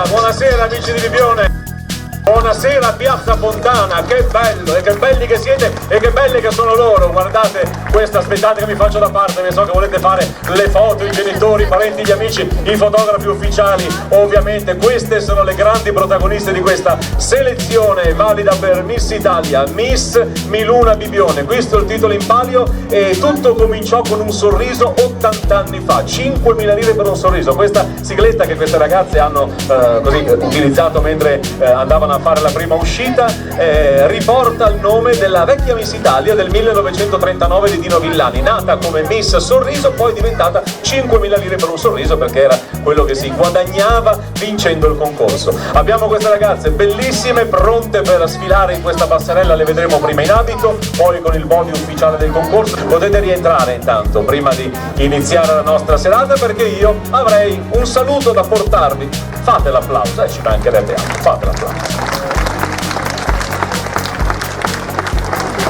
buonasera amici di Bibione. Buonasera Piazza Fontana, che bello e che belli che siete e che belli che sono loro. Guardate questa, aspettate che mi faccio da parte, ne so che volete fare le foto, i genitori, i parenti, gli amici, i fotografi ufficiali. Ovviamente queste sono le grandi protagoniste di questa selezione valida per Miss Italia, Miss Miluna Bibione. Questo è il titolo in palio e tutto cominciò con un sorriso 80 anni fa, 5.000 lire per un sorriso. Questa sigletta che queste ragazze hanno così utilizzato mentre andavano a fare la prima uscita riporta il nome della vecchia Miss Italia del 1939 di Dino Villani, nata come Miss Sorriso, poi diventata 5.000 lire per un sorriso perché era quello che si guadagnava vincendo il concorso. Abbiamo queste ragazze bellissime, pronte per sfilare in questa passerella, le vedremo prima in abito, poi con il body ufficiale del concorso. Potete rientrare intanto prima di iniziare la nostra serata perché io avrei un saluto da portarvi. Fate l'applauso, ci mancherebbe altro, fate l'applauso.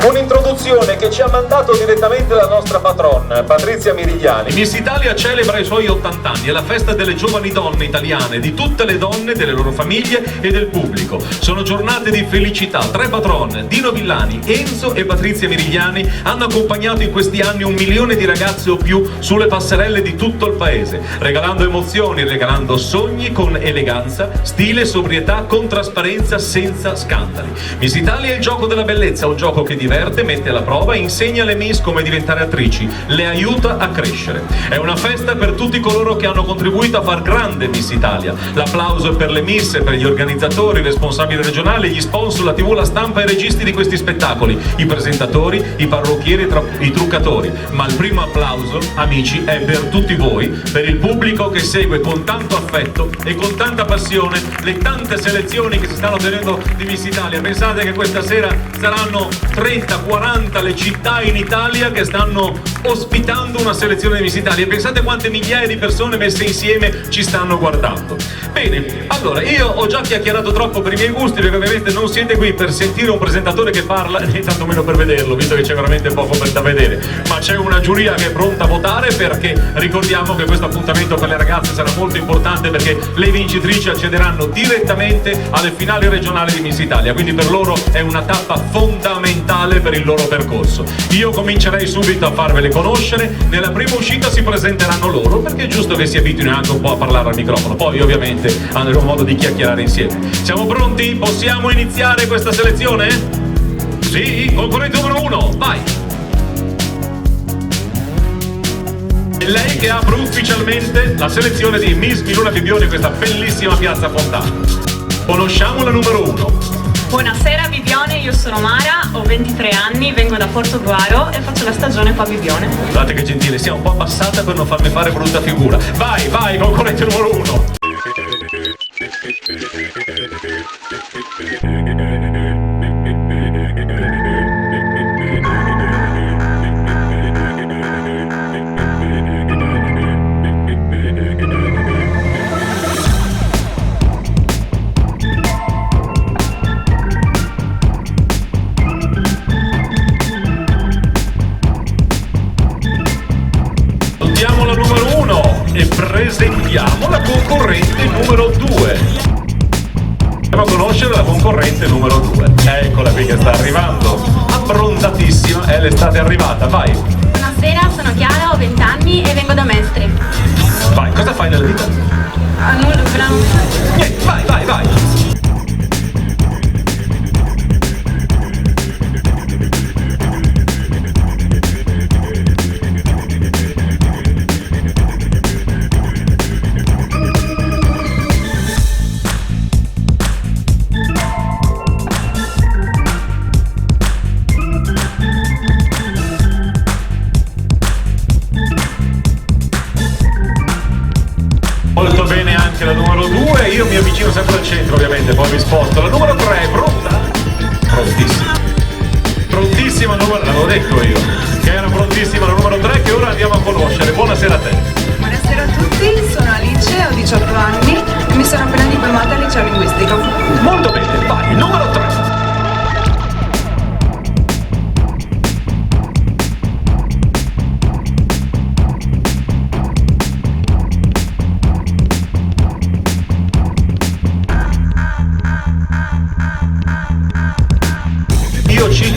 Un'introduzione che ci ha mandato direttamente la nostra patron, Patrizia Mirigliani. Miss Italia celebra i suoi 80 anni, è la festa delle giovani donne italiane, di tutte le donne, delle loro famiglie e del pubblico. Sono giornate di felicità. Tre patron, Dino Villani, Enzo e Patrizia Mirigliani, hanno accompagnato in questi anni 1 milione di ragazze o più sulle passerelle di tutto il paese, regalando emozioni, regalando sogni con eleganza, stile, sobrietà, con trasparenza, senza scandali. Miss Italia è il gioco della bellezza, un gioco che diverte, mette alla prova e insegna alle Miss come diventare attrici, le aiuta a crescere. È una festa per tutti coloro che hanno contribuito a far grande Miss Italia. L'applauso è per le Miss, per gli organizzatori, i responsabili regionali, gli sponsor, la TV, la stampa e i registi di questi spettacoli, i presentatori, i parrucchieri e i truccatori. Ma il primo applauso, amici, è per tutti voi, per il pubblico che segue con tanto affetto e con tanta passione le tante selezioni che si stanno tenendo di Miss Italia. Pensate che questa sera saranno 30-40 le città in Italia che stanno ospitando una selezione di Miss Italia. Pensate quante migliaia di persone messe insieme ci stanno guardando. Bene, allora io ho già chiacchierato troppo per i miei gusti perché ovviamente non siete qui per sentire un presentatore che parla né tantomeno per vederlo, visto che c'è veramente poco da vedere, ma c'è una giuria che è pronta a votare perché ricordiamo che questo appuntamento per le ragazze sarà molto importante perché le vincitrici accederanno direttamente alle finali regionali di Miss Italia, quindi per loro è una tappa fondamentale per il loro percorso. Io comincerei subito a farvele conoscere. Nella prima uscita si presenteranno loro perché è giusto che si abituino anche un po' a parlare al microfono, poi ovviamente avremo modo di chiacchierare insieme. Siamo pronti? Possiamo iniziare questa selezione? Sì, concorrente numero 1, vai! È lei che apre ufficialmente la selezione di Miss Miluna Bibione in questa bellissima Piazza Fontana. Conosciamo la numero 1. Buonasera Bibione, io sono Mara, ho 23 anni, vengo da Portogruaro e faccio la stagione qua a Bibione. Guardate che gentile, sia un po' abbassata per non farmi fare brutta figura. Vai, vai, concorrente numero 1. E presentiamo la concorrente numero 2. Andiamo a conoscere la concorrente numero 2. Eccola qui che sta arrivando, abbronzatissima, è l'estate arrivata, vai. Buonasera, sono Chiara, ho 20 anni e vengo da Mestre. Vai, cosa fai nella vita? Nulla, bravo. Niente, vai, vai, vai. Molto bene anche la numero 2, io mi avvicino sempre al centro ovviamente, poi mi sposto. La numero 3 è pronta? Prontissima. Prontissima numero, l'avevo detto io, che era prontissima la numero 3 che ora andiamo a conoscere. Buonasera a te. Buonasera a tutti, sono Alice, ho 18 anni e mi sono appena diplomata al liceo linguistico. Molto bene, vai, numero 3.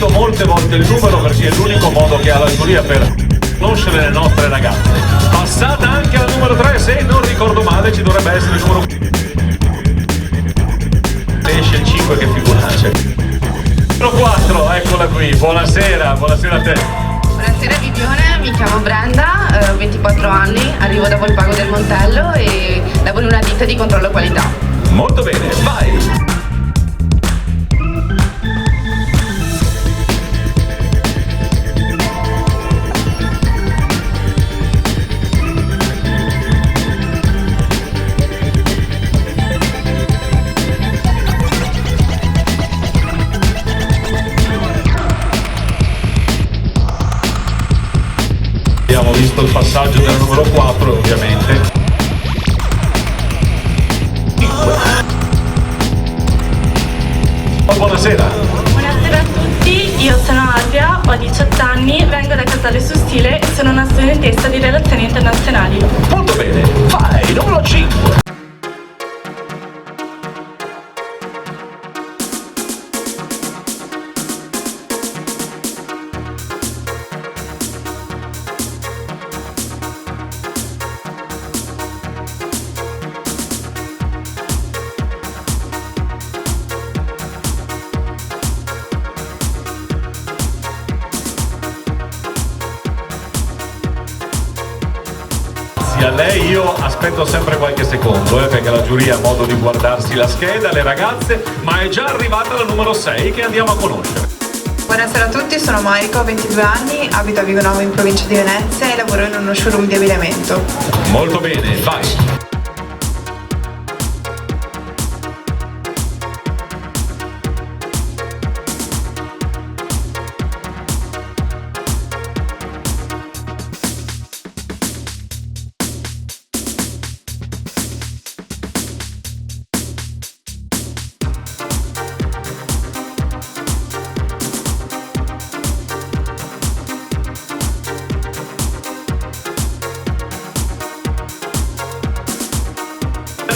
ripeto molte volte il numero perché è l'unico modo che ha la giuria per conoscere le nostre ragazze. Passata anche al numero 3, se non ricordo male ci dovrebbe essere il numero. Esce il 5 che figuraccia. Numero 4, eccola qui, buonasera, buonasera a te. Buonasera Vivione, mi chiamo Brenda, ho 24 anni, arrivo da Volpago del Montello e lavoro in una ditta di controllo qualità. Molto bene, vai! Abbiamo visto il passaggio del numero 4 ovviamente. Oh, buonasera. Buonasera a tutti, io sono Asia, ho 18 anni, vengo da Casale su Stile e sono una studentessa di relazioni internazionali. Molto bene, vai, numero 5. A lei io aspetto sempre qualche secondo perché la giuria ha modo di guardarsi la scheda, le ragazze, ma è già arrivata la numero 6 che andiamo a conoscere. Buonasera a tutti, sono Mariko, ho 22 anni, abito a Vigonovo in provincia di Venezia e lavoro in uno showroom di abbigliamento. Molto bene, vai!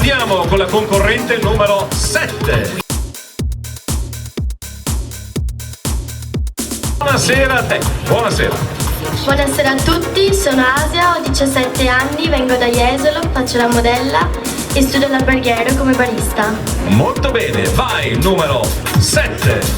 Andiamo con la concorrente numero 7. Buonasera a te, buonasera. Buonasera a tutti, sono Asia, ho 17 anni, vengo da Jesolo, faccio la modella e studio all'alberghiero come barista. Molto bene, vai, numero 7.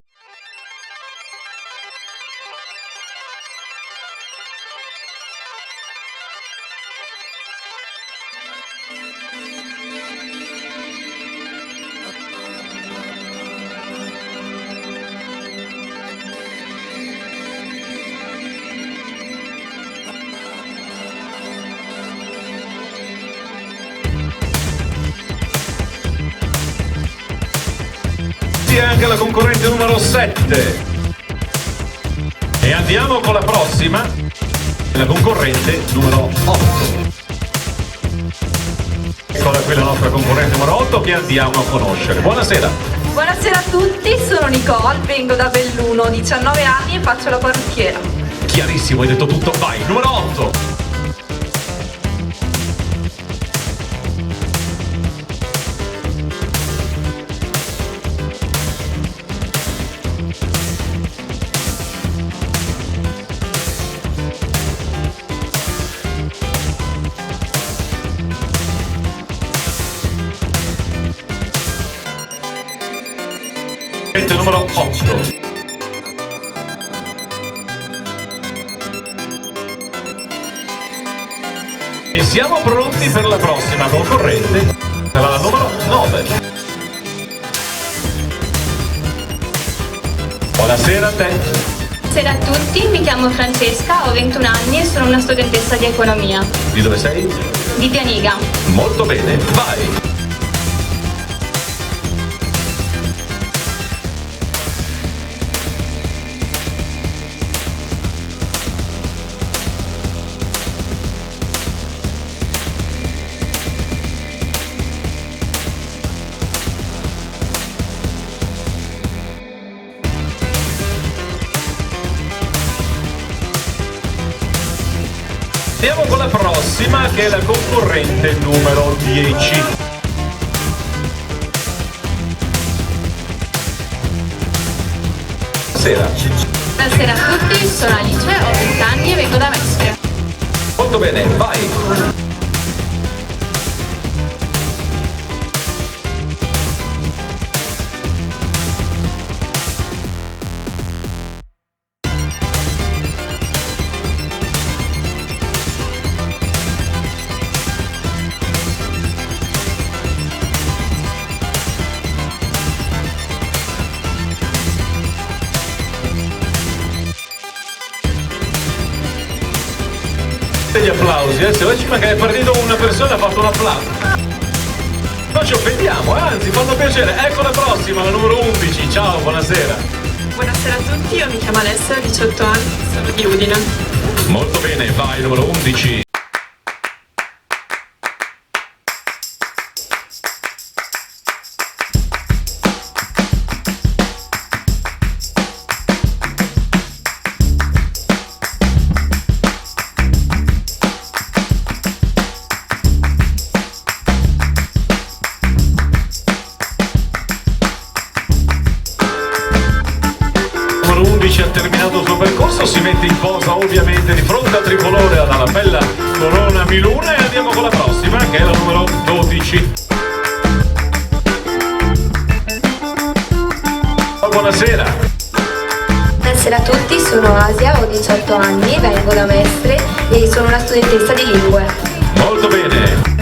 Anche la concorrente numero 7 e andiamo con la prossima, la concorrente numero 8. Eccola qui la nostra concorrente numero 8 che andiamo a conoscere. Buonasera. Buonasera a tutti, sono Nicole, vengo da Belluno, ho 19 anni e faccio la parrucchiera. Chiarissimo, hai detto tutto, vai, numero 8. Numero 8. E siamo pronti per la prossima concorrente, sarà la numero 9. Buonasera a te. Buonasera a tutti, mi chiamo Francesca, ho 21 anni e sono una studentessa di economia. Di dove sei? Di Pianiga. Molto bene, vai. Andiamo con la prossima che è la concorrente numero 10. Buonasera. tutti, sono Alice, ho 20 anni e vengo da Mestre. Molto bene, vai! Gli applausi, se oggi magari è partito una persona ha fatto un applauso. Non ci offendiamo, anzi fanno piacere. Ecco la prossima, la numero 11. Ciao, buonasera. Buonasera a tutti, io mi chiamo Alessia, ho 18 anni, sono di Udine. Molto bene, vai, numero 11. Ha terminato il suo percorso, si mette in posa ovviamente di fronte al tricolore dalla bella corona Miluna e andiamo con la prossima che è la numero 12. Buonasera. Buonasera a tutti, sono Asia, ho 18 anni, vengo da Mestre e sono una studentessa di lingue. Molto bene.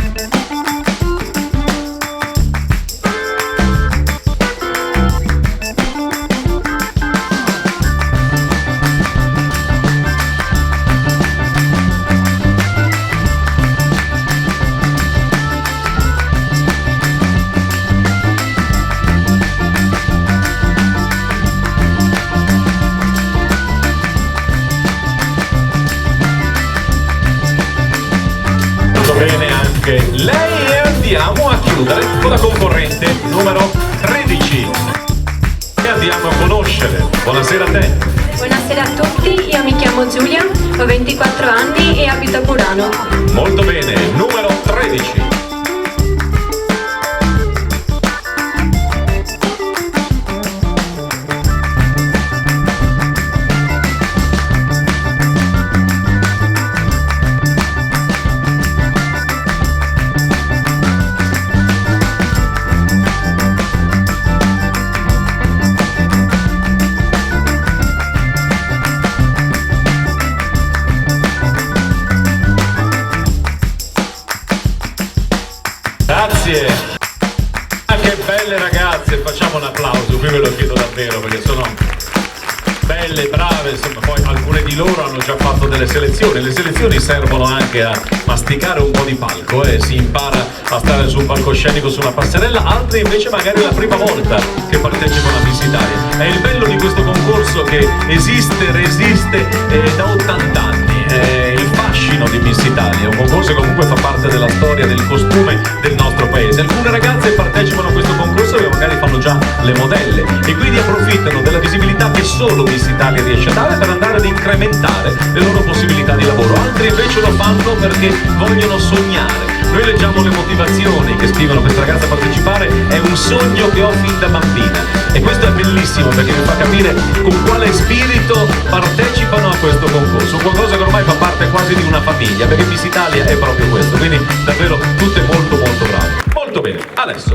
Bene anche lei e andiamo a chiudere con la concorrente numero 13 e andiamo a conoscere. Buonasera a te. Buonasera a tutti, io mi chiamo Giulia, ho 24 anni e abito a Murano. Molto bene, numero 13. Grazie. Ah, che belle ragazze, facciamo un applauso, qui ve lo chiedo davvero perché sono belle, brave, insomma, poi alcune di loro hanno già fatto delle selezioni, le selezioni servono anche a masticare un po' di palco e si impara a stare sul palcoscenico su una passerella, altre invece magari è la prima volta che partecipano a Miss Italia. È il bello di questo concorso che esiste, resiste da 80 anni. Il fascino di Miss Italia, un concorso che comunque fa parte della storia del costume del nostro paese. Alcune ragazze partecipano a questo concorso e magari fanno già le modelle e quindi approfittano della visibilità che solo Miss Italia riesce a dare per andare ad incrementare le loro possibilità di lavoro. Altri invece lo fanno perché vogliono sognare. Noi leggiamo le motivazioni che scrivono questa ragazza a partecipare, è un sogno che ho fin da bambina e questo è bellissimo perché mi fa capire con quale spirito partecipano a questo concorso, qualcosa che ormai fa parte quasi di una famiglia, perché Miss Italia è proprio questo, quindi davvero tutte molto molto brave. Molto bene, adesso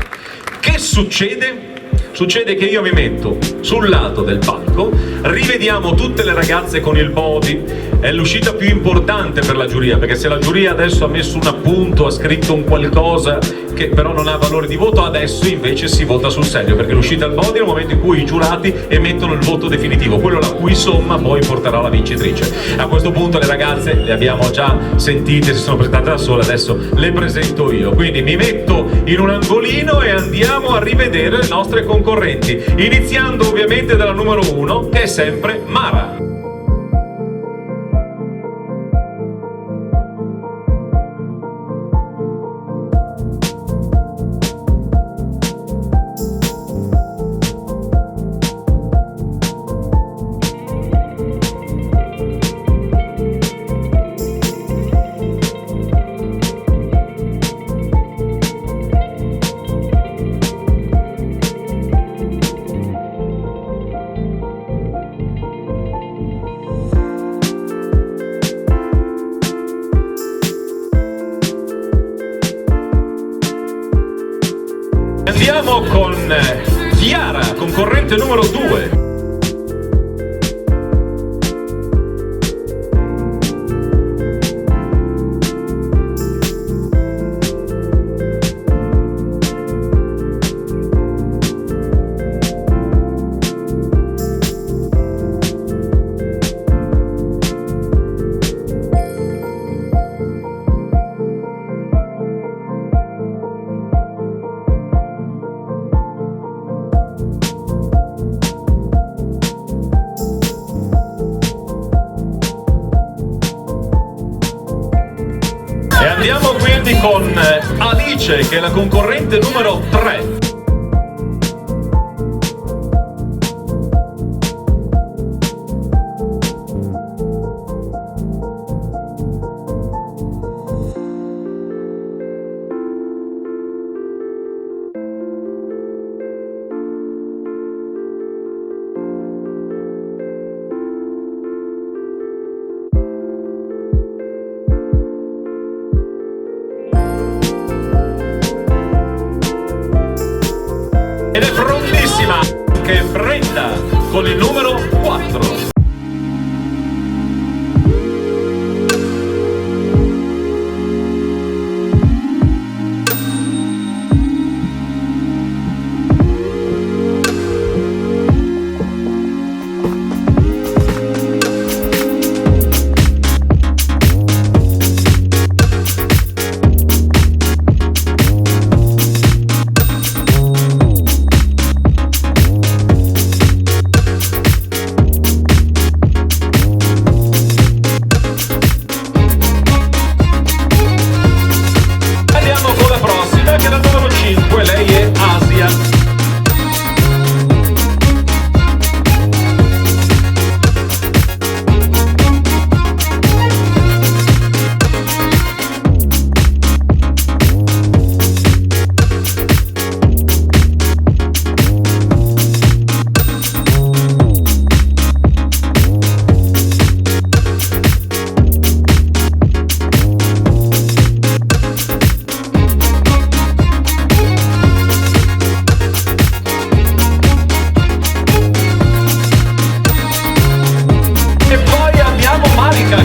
che succede? Succede che io mi metto sul lato del palco, rivediamo tutte le ragazze con il body, è l'uscita più importante per la giuria, perché se la giuria adesso ha messo un appunto, ha scritto un qualcosa che però non ha valore di voto, adesso invece si vota sul serio, perché l'uscita al body è il momento in cui i giurati emettono il voto definitivo, quello la cui somma poi porterà la vincitrice. A questo punto le ragazze le abbiamo già sentite, si sono presentate da sole, adesso le presento io, quindi mi metto in un angolino e andiamo a rivedere le nostre concorrenti, iniziando ovviamente dalla numero 1 che è sempre Mara. Andiamo con Chiara, concorrente numero 2. E andiamo quindi con Alice, che è la concorrente numero 3. Ed è prontissima anche Brenda con il numero 4.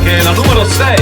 Che è la numero 6.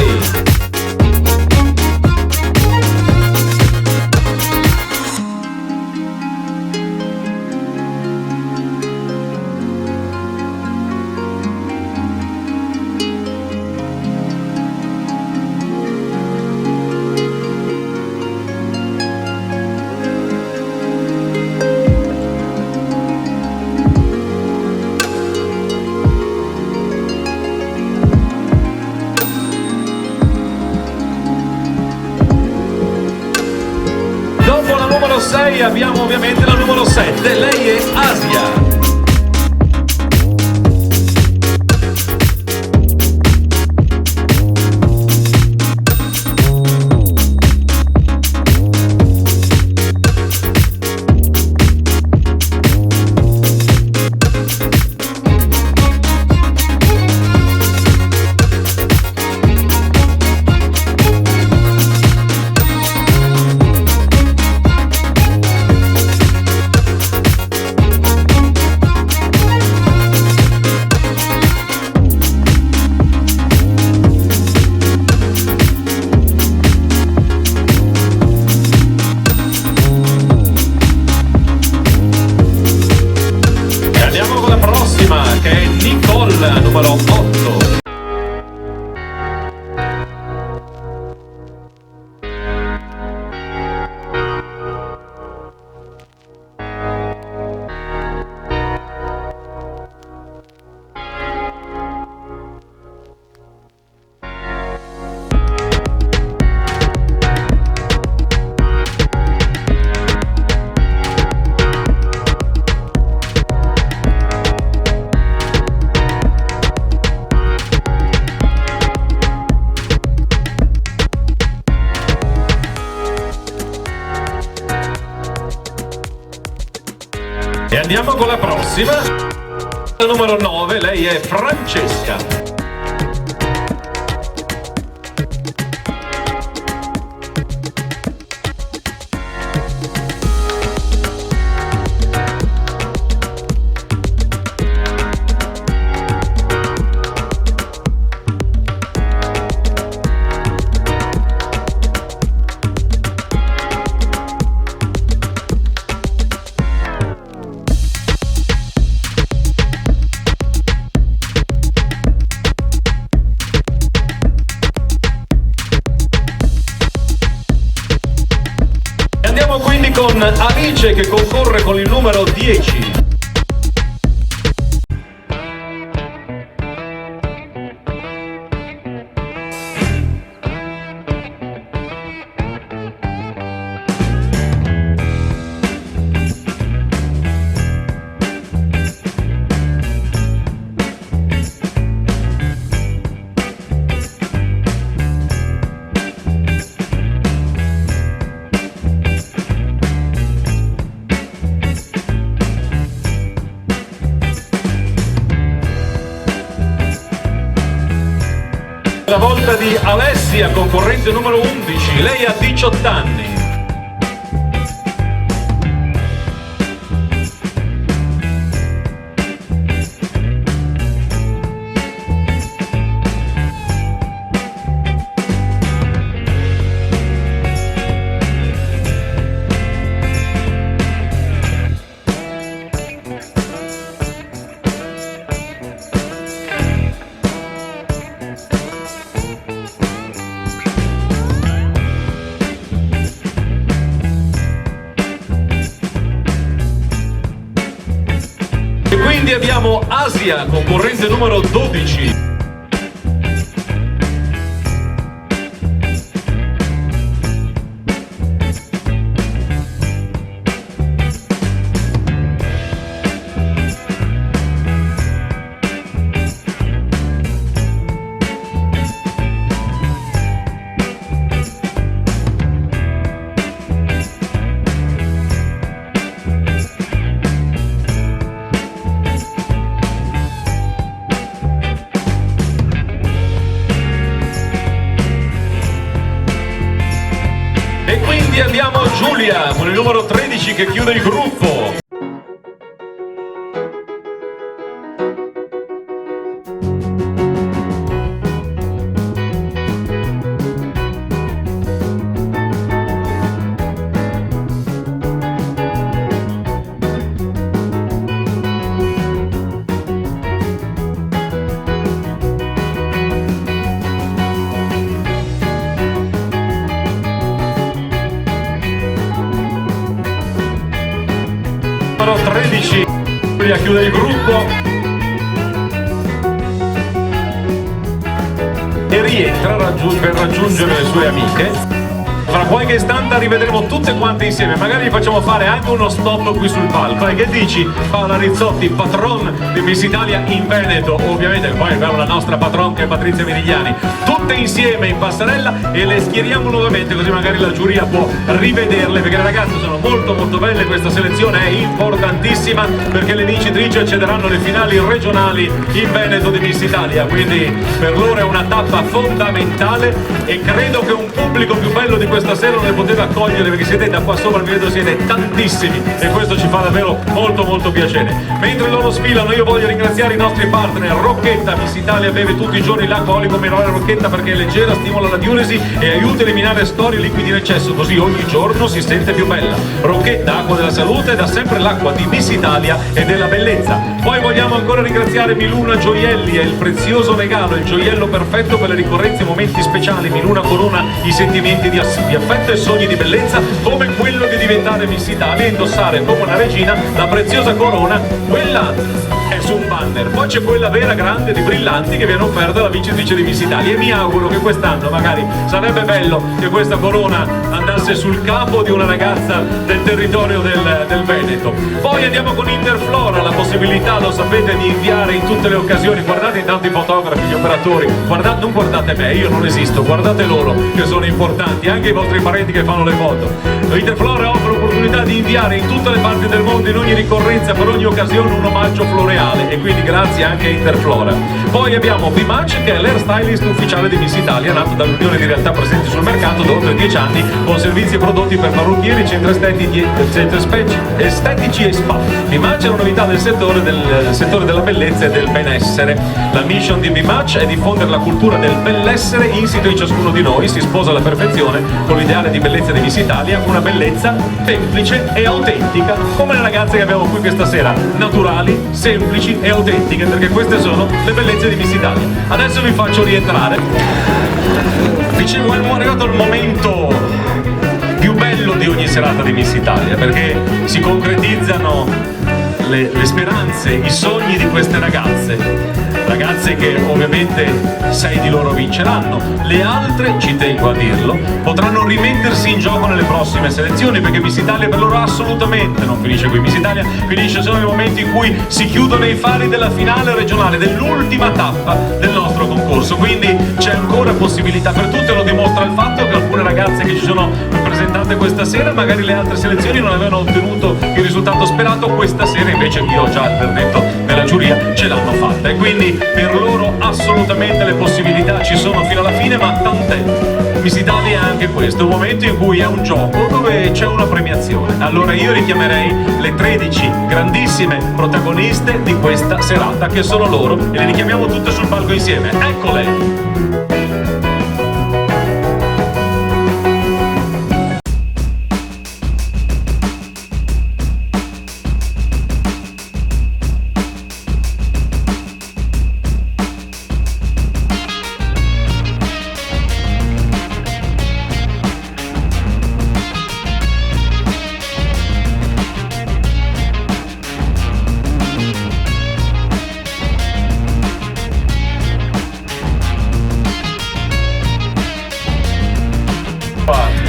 Dopo la numero 6 abbiamo ovviamente la numero 7, lei è Asia. Che è Nicole, numero 8. E andiamo con la prossima. La numero 9, lei è Francesca. Alice che concorre con il numero 10. La volta di Alessia, concorrente numero 11, lei ha 18 anni. Quindi abbiamo Asia, concorrente numero 12. E quindi abbiamo Giulia con il numero 13 che chiude il gruppo. Numero 13, Giulia chiude il gruppo e rientra per raggiungere le sue amiche. Fra qualche istante rivedremo tutte quante insieme, magari gli facciamo fare anche uno stop qui sul palco. E che dici? Paola Rizzotti, patron di Miss Italia in Veneto, ovviamente poi abbiamo la nostra patron che è Patrizia Mirigliani, tutte insieme in passerella e le schieriamo nuovamente, così magari la giuria può rivederle, perché le ragazze sono molto molto belle. Questa selezione è importantissima perché le vincitrici accederanno alle finali regionali in Veneto di Miss Italia, quindi per loro è una tappa fondamentale e credo che un pubblico più bello di questa sera non le poteva accogliere, perché siete da qua sopra, vedo siete tantissimi e questo ci fa davvero molto molto piacere. Mentre loro sfilano io voglio ringraziare i nostri partner. Rocchetta, Miss Italia beve tutti i giorni l'acqua olico minerale Rocchetta perché è leggera, stimola la diuresi e aiuta a eliminare scorie liquidi in eccesso, così ogni giorno si sente più bella. Rocchetta, acqua della salute, dà sempre l'acqua di Miss Italia e della bellezza. Poi vogliamo ancora ringraziare Miluna Gioielli, è il prezioso regalo, il gioiello perfetto per le ricorrenze e momenti speciali. Miluna corona i sentimenti di affetto e sogni di bellezza, come quello di diventare Miss Italia e indossare come una regina la preziosa corona. Quella è su un banner, poi c'è quella vera grande di brillanti che viene offerta dalla vincitrice di Miss Italia e mi auguro che quest'anno magari sarebbe bello che questa corona andasse sul capo di una ragazza del territorio del Veneto. Poi andiamo con Interflora, la possibilità, lo sapete, di inviare in tutte le occasioni. Guardate intanto i fotografi, gli operatori, guardate, non guardate me, io non esisto, guardate loro che sono importanti, anche i vostri parenti che fanno le foto. Interflora offre l'opportunità di inviare in tutte le parti del mondo, in ogni ricorrenza, per ogni occasione, un omaggio floreale, e quindi grazie anche a Interflora. Poi abbiamo B-Match, che è l'hairstylist ufficiale di Miss Italia, nato dall'unione di realtà presenti sul mercato da oltre 10 anni, con servizi e prodotti per parrucchieri, centri estetici e spa. B-Match è una novità del settore della bellezza e del benessere. La mission di B-Match è diffondere la cultura del bellessere insito in ciascuno di noi. Si sposa alla perfezione con l'ideale di bellezza di Miss Italia, una bellezza semplice e autentica, come le ragazze che abbiamo qui questa sera, naturali, semplici e autentiche, perché queste sono le bellezze di Miss Italia. Adesso vi faccio rientrare. Dicevo, è arrivato il momento più bello di di ogni serata di Miss Italia, perché si concretizzano le speranze, i sogni di queste ragazze che ovviamente 6 di loro vinceranno, le altre, ci tengo a dirlo, potranno rimettersi in gioco nelle prossime selezioni, perché Miss Italia per loro assolutamente non finisce qui. Miss Italia finisce solo nel momento in cui si chiudono i fari della finale regionale, dell'ultima tappa del nostro concorso, quindi c'è ancora possibilità per tutte. Lo dimostra il fatto che alcune ragazze che ci sono presentate questa sera, magari le altre selezioni non avevano ottenuto il risultato sperato, questa sera invece io ho già il verdetto della giuria, ce l'hanno fatta, e quindi per loro assolutamente le possibilità ci sono fino alla fine, ma tant'è. Miss Italia è anche questo, un momento in cui è un gioco dove c'è una premiazione. Allora io richiamerei le 13 grandissime protagoniste di questa serata, che sono loro, e le richiamiamo tutte sul palco insieme. Eccole!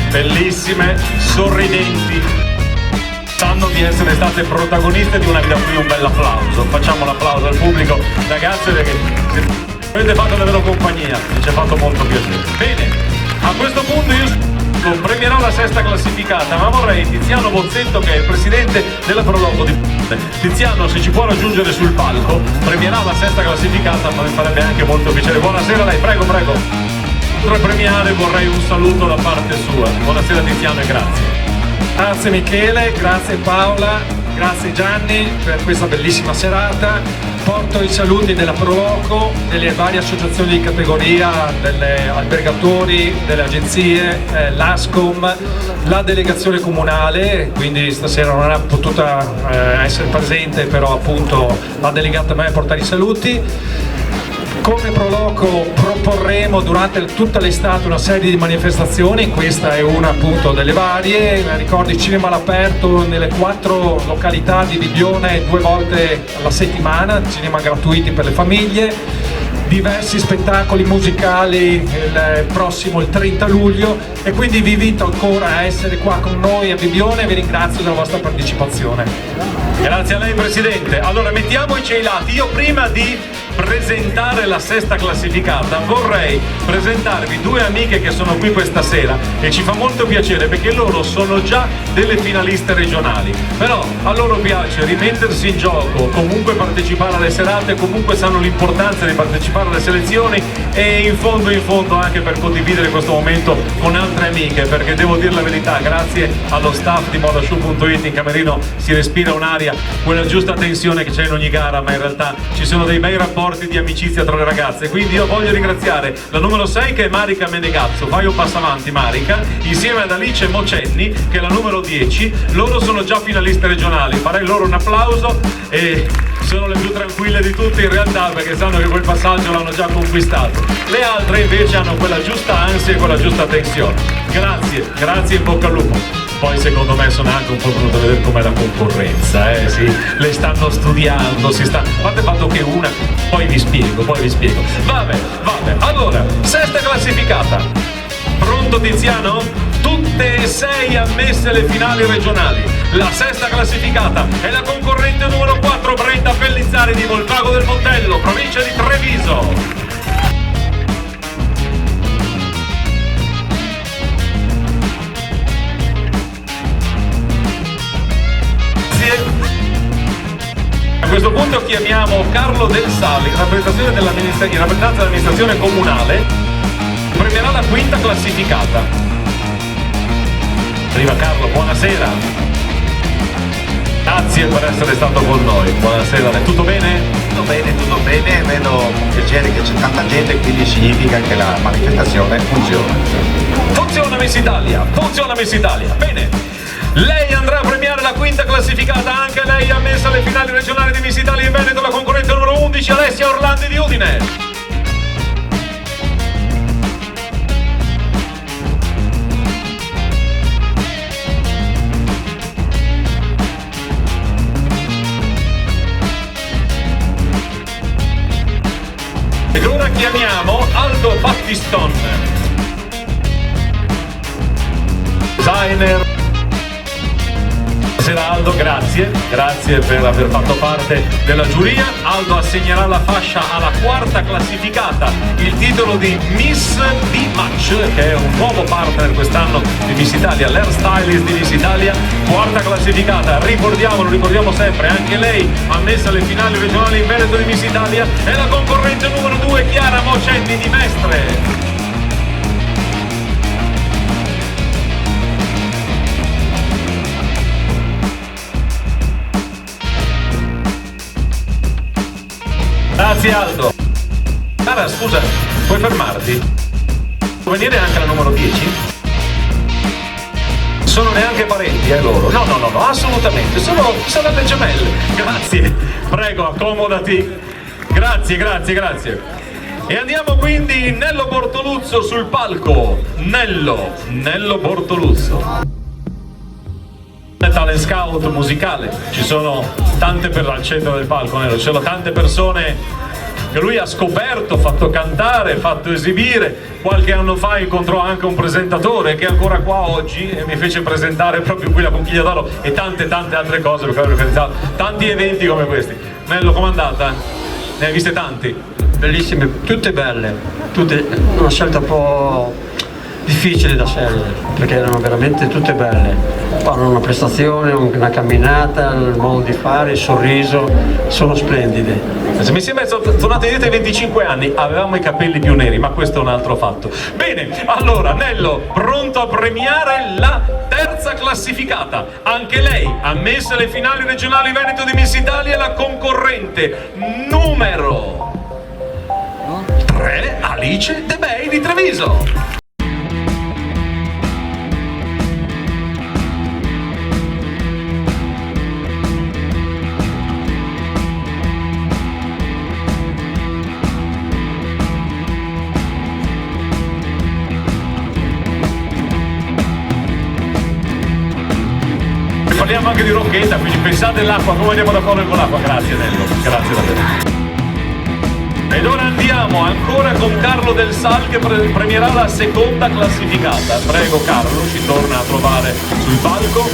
Bellissime, sorridenti, sanno di essere state protagoniste di una vita. Qui un bel applauso, facciamo l'applauso al pubblico, ragazze, perché avete fatto davvero compagnia, mi ci ha fatto molto piacere. Bene, a questo punto io premierò la sesta classificata, ma vorrei Tiziano Bozzetto, che è il presidente della Proloco di Tiziano, se ci può raggiungere sul palco, premierà la sesta classificata, ma mi farebbe anche molto piacere. Buonasera a lei, prego. Per premiare vorrei un saluto da parte sua. Buonasera Tiziano e grazie. Grazie Michele, grazie Paola, grazie Gianni per questa bellissima serata. Porto i saluti della Proloco, delle varie associazioni di categoria, delle albergatori, delle agenzie, l'ASCOM, la delegazione comunale, quindi stasera non è potuta essere presente, però appunto ha delegato a me a portare i saluti. Come Proloco proporremo durante tutta l'estate una serie di manifestazioni, questa è una appunto delle varie. Ricordi cinema all'aperto nelle 4 località di Bibione 2 volte alla settimana, cinema gratuiti per le famiglie, diversi spettacoli musicali il prossimo il 30 luglio, e quindi vi invito ancora a essere qua con noi a Bibione e vi ringrazio della vostra partecipazione. Grazie a lei Presidente. Allora mettiamoci ai lati. Io prima di presentare la sesta classificata vorrei presentarvi 2 amiche che sono qui questa sera, e ci fa molto piacere perché loro sono già delle finaliste regionali, però a loro piace rimettersi in gioco, comunque partecipare alle serate, comunque sanno l'importanza di partecipare alle selezioni, e in fondo anche per condividere questo momento con altre amiche, perché devo dire la verità, grazie allo staff di modashow.it in camerino si respira un'aria, quella giusta tensione che c'è in ogni gara, ma in realtà ci sono dei bei rapporti di amicizia tra le ragazze. Quindi io voglio ringraziare la numero 6 che è Marica Menegazzo, fai un passo avanti Marica, insieme ad Alice Mocenni che è la numero 10, loro sono già finaliste regionali, farei loro un applauso, e sono le più tranquille di tutte in realtà, perché sanno che quel passaggio l'hanno già conquistato. Le altre invece hanno quella giusta ansia e quella giusta tensione. Grazie, in bocca al lupo. Poi secondo me sono anche un po' venuto a vedere com'è la concorrenza, sì, le stanno studiando, a parte il fatto che una, poi vi spiego. Vabbè, allora, sesta classificata. Pronto Tiziano? Tutte e 6 ammesse alle finali regionali. La sesta classificata è la concorrente numero 4, Brenda Pellizzari di Volpago del Montello, provincia di Treviso. A questo punto chiamiamo Carlo Del Sali, in rappresentanza dell'amministrazione comunale, premierà la quinta classificata. Arriva Carlo, buonasera. Grazie per essere stato con noi. Buonasera, tutto bene? Tutto bene, vedo con piacere che c'è tanta gente, quindi significa che la manifestazione funziona. Funziona Miss Italia, bene. Lei andrà a premiare la quinta classificata, anche lei ammessa alle finali regionali di Miss Italia in Veneto, la concorrente numero 11, Alessia Orlandi di Udine. chiamiamo Aldo Battiston, designer. Buonasera Aldo, grazie per aver fatto parte della giuria. Aldo assegnerà la fascia alla quarta classificata, il titolo di Miss D-Match, che è un nuovo partner quest'anno di Miss Italia, l'hairstylist di Miss Italia, quarta classificata, ricordiamo sempre, anche lei ammessa alle finali regionali in Veneto di Miss Italia, è la concorrente numero 2 Chiara Mocetti di Mestre. Grazie Aldo. Cara, scusa, puoi fermarti? Può venire anche la numero 10? Sono neanche parenti, loro? No, assolutamente, sono le gemelle. Grazie, prego, accomodati. Grazie. E andiamo quindi Nello Bortoluzzo sul palco. Nello Bortoluzzo. Talent scout musicale, ci sono tante al centro del palco, ci sono tante persone che lui ha scoperto, fatto cantare, fatto esibire. Qualche anno fa incontrò anche un presentatore che è ancora qua oggi e mi fece presentare proprio qui la Conchiglia d'Oro e tante altre cose, perché avevo organizzato tanti eventi come questi. Nello, com'è andata? Ne hai viste tanti? Bellissime, tutte belle, tutte una scelta un po' difficile da scegliere, perché erano veramente tutte belle. Fanno una prestazione, una camminata, il modo di fare, il sorriso, sono splendide. Mi sembra tornate indietro ai 25 anni, avevamo i capelli più neri, ma questo è un altro fatto. Bene, allora Nello, pronto a premiare la terza classificata. Anche lei, ammessa alle finali regionali Veneto di Miss Italia, la concorrente numero 3, Alice De Bei di Treviso. Parliamo anche di rocchetta, quindi pensate all'acqua, come andiamo d'accordo con l'acqua. Grazie Nello, grazie davvero. Ed ora andiamo ancora con Carlo Del Sal che premierà la seconda classificata. Prego Carlo, ci torna a trovare sul palco.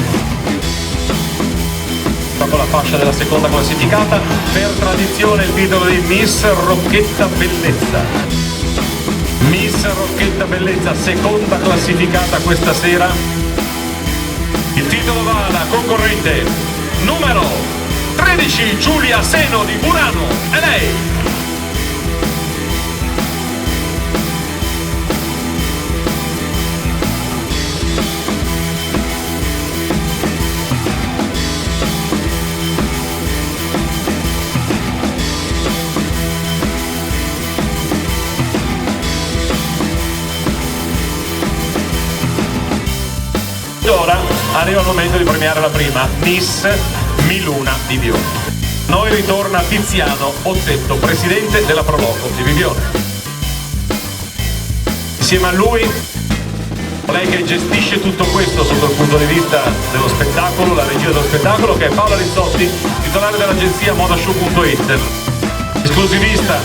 Dopo la fascia della seconda classificata, per tradizione il titolo di Miss Rocchetta Bellezza. Miss Rocchetta Bellezza, seconda classificata questa sera. Il titolo va alla concorrente numero 13, Giulia Seno di Burano. E lei? Ora arriva il momento di premiare la prima, Miss Miluna di Bione. Noi ritorna Tiziano Bozzetto, presidente della Proloco di Bibione. Insieme a lui, lei che gestisce tutto questo sotto il punto di vista dello spettacolo, la regia dello spettacolo, che è Paola Rizzotti, titolare dell'agenzia modashow.it, esclusivista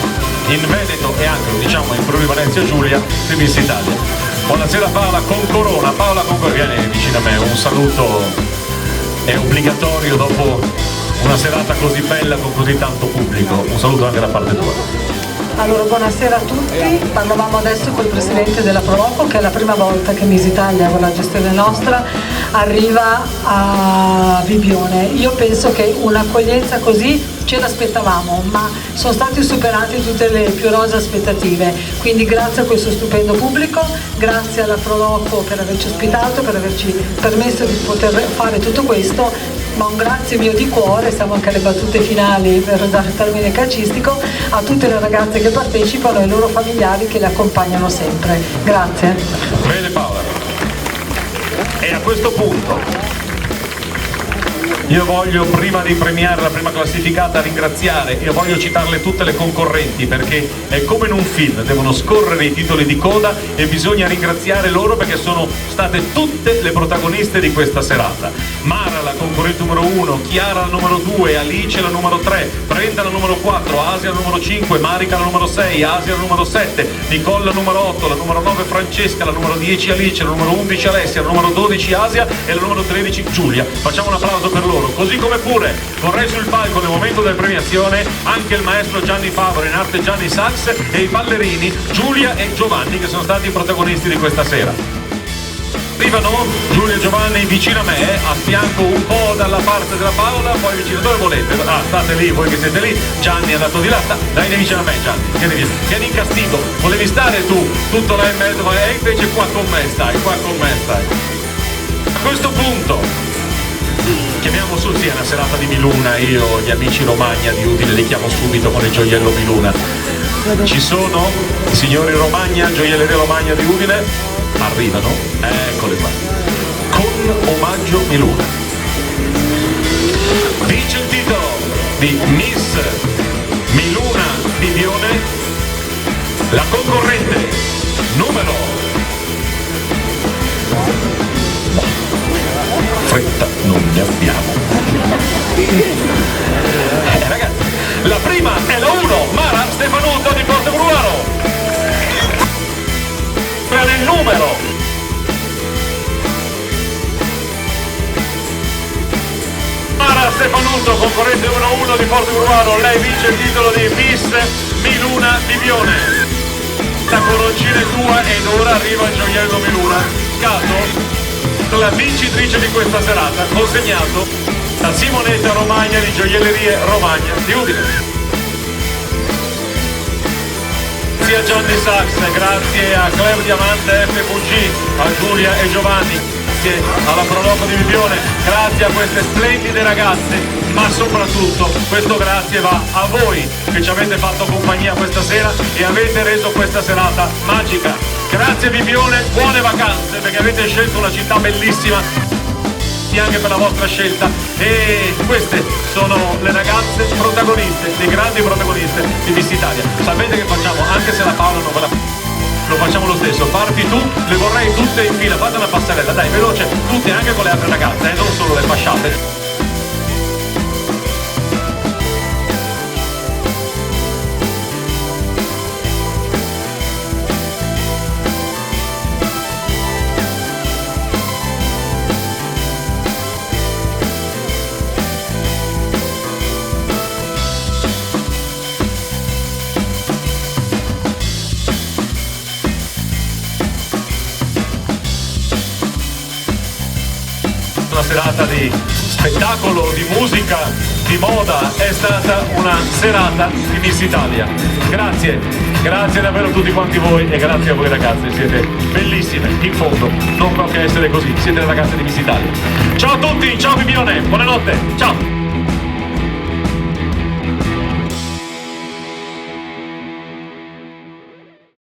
in Veneto e anche, lo diciamo, in Friuli Venezia Giulia di Miss Italia. Buonasera Paola con Corona. Paola con Corona, vieni vicino a me, un saluto è obbligatorio dopo una serata così bella con così tanto pubblico, un saluto anche da parte tua. Allora, buonasera a tutti, parlavamo adesso col presidente della Proloco, che è la prima volta che Miss Italia, con la gestione nostra, arriva a Bibione. Io penso che un'accoglienza così ce l'aspettavamo, ma sono stati superati tutte le più rose aspettative, quindi grazie a questo stupendo pubblico, grazie alla Proloco per averci ospitato, per averci permesso di poter fare tutto questo, ma un grazie mio di cuore, siamo anche alle battute finali per dare il termine calcistico, a tutte le ragazze che partecipano e ai loro familiari che le accompagnano sempre. Grazie. Bene Paola. E a questo punto Io voglio, prima di premiare la prima classificata, ringraziare, e voglio citarle tutte le concorrenti, perché è come in un film, devono scorrere i titoli di coda e bisogna ringraziare loro perché sono state tutte le protagoniste di questa serata. Mara, la concorrente numero 1, Chiara la numero 2, Alice la numero 3, Brenda la numero 4, Asia la numero 5, Marica la numero 6, Asia la numero 7, Nicole la numero 8, la numero 9 Francesca, la numero 10 Alice, la numero 11 Alessia, la numero 12 Asia e la numero 13 Giulia. Facciamo un applauso per loro. Così come pure vorrei sul palco nel momento della premiazione anche il maestro Gianni Favaro, in arte Gianni Sax, e i ballerini Giulia e Giovanni, che sono stati i protagonisti di questa sera. Arrivano Giulia e Giovanni vicino a me, a fianco un po' dalla parte della Paola, poi vicino, dove volete? Ah, state lì, voi che siete lì. Gianni è andato di là, dai vicino a me Gianni, vieni in castigo, volevi stare tu, tutto là in mezzo, e invece qua con me stai. A questo punto chiamiamo su, sì, è una serata di Miluna, io gli amici Romagna di Udine li chiamo subito con il gioiello Miluna. Ci sono i signori Romagna, gioielleria Romagna di Udine, arrivano, eccoli qua, con omaggio Miluna. Vince il titolo di Miss Miluna Bibione la concorrente numero... Fretta non ne abbiamo. Ragazzi, la prima è la 1, Mara Stefanuto di Portogruaro. Per il numero. Mara Stefanuto, concorrente numero 1 di Portogruaro, lei vince il titolo di Miss Miluna Bibione. La coroncina è tua ed ora arriva il gioiello Miluna. Caso? La vincitrice di questa serata, consegnato da Simonetta Romagna di Gioiellerie Romagna di Udine. Grazie a Gianni Sax, grazie a Claire Diamante FVG, a Giulia e Giovanni, grazie alla Proloco di Bibione, grazie a queste splendide ragazze, ma soprattutto questo grazie va a voi che ci avete fatto compagnia questa sera e avete reso questa serata magica. Grazie Bibione, buone vacanze, perché avete scelto una città bellissima anche per la vostra scelta, e queste sono le ragazze protagoniste, le grandi protagoniste di Miss Italia. Sapete che facciamo? Anche se la Paola non ve la... lo facciamo lo stesso, parti tu, le vorrei tutte in fila, fate una passerella, dai, veloce, tutte anche con le altre ragazze, non solo le fasciate. Una serata di spettacolo, di musica, di moda, è stata una serata di Miss Italia. Grazie davvero a tutti quanti voi e grazie a voi ragazze, siete bellissime, in fondo, non può che essere così, siete le ragazze di Miss Italia. Ciao a tutti, ciao Bibione, buonanotte, ciao!